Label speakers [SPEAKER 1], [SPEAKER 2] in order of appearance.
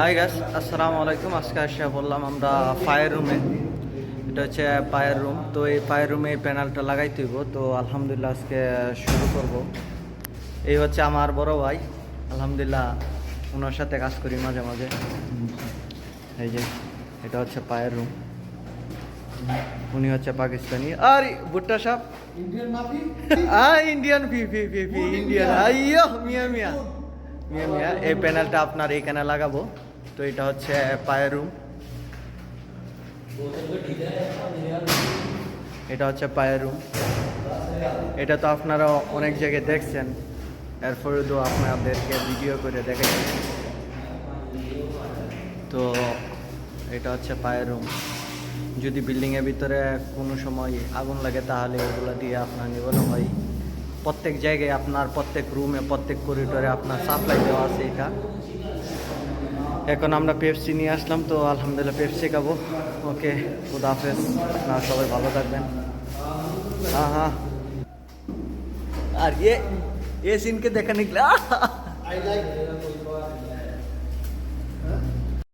[SPEAKER 1] Hi guys, আসসালামু আলাইকুম। আজকে এসে বললাম আমরা ফায়ার রুমে। এটা হচ্ছে ফায়ার রুম। তো এই ফায়ার রুমে এই প্যানেলটা লাগাইতে হইব। তো আলহামদুলিল্লাহ আজকে শুরু করব। এই হচ্ছে আমার বড় ভাই, আলহামদুলিল্লাহ ওনার সাথে কাজ করি মাঝে মাঝে। এই যে এটা হচ্ছে ফায়ার রুম। উনি হচ্ছে পাকিস্তানি। আর ভুট্টা সাহেব
[SPEAKER 2] ইন্ডিয়ান মাফি
[SPEAKER 1] ইন্ডিয়ান ফি ইন্ডিয়ান। আইয়ো মিয়া মিয়া মিয়া মিয়া। এই প্যানেলটা আপনার এইখানে লাগাবো। তো এটা হচ্ছে ফায়ার রুম। এটা হচ্ছে ফায়ার রুম। এটা তো আপনারা অনেক জায়গায় দেখছেন, এরপরে তো আপনাদেরকে ভিডিও করে দেখাচ্ছি। তো এটা হচ্ছে ফায়ার রুম। যদি বিল্ডিংয়ের ভিতরে কোনো সময় আগুন লাগে তাহলে এগুলো দিয়ে আপনার নিবানো হয়। প্রত্যেক জায়গায় আপনার প্রত্যেক রুমে প্রত্যেক করিডোরে আপনার সাপ্লাই দেওয়া আছে এটা। এখন আমরা পেপসি নিয়ে আসলাম, তো আলহামদুলিল্লাহ পেপসি খাবো। ওকে, খুদা হাফেজ। আপনারা সবাই ভালো থাকবেন। हाँ हाँ। और ये सीन के देखा निकला।
[SPEAKER 2] I like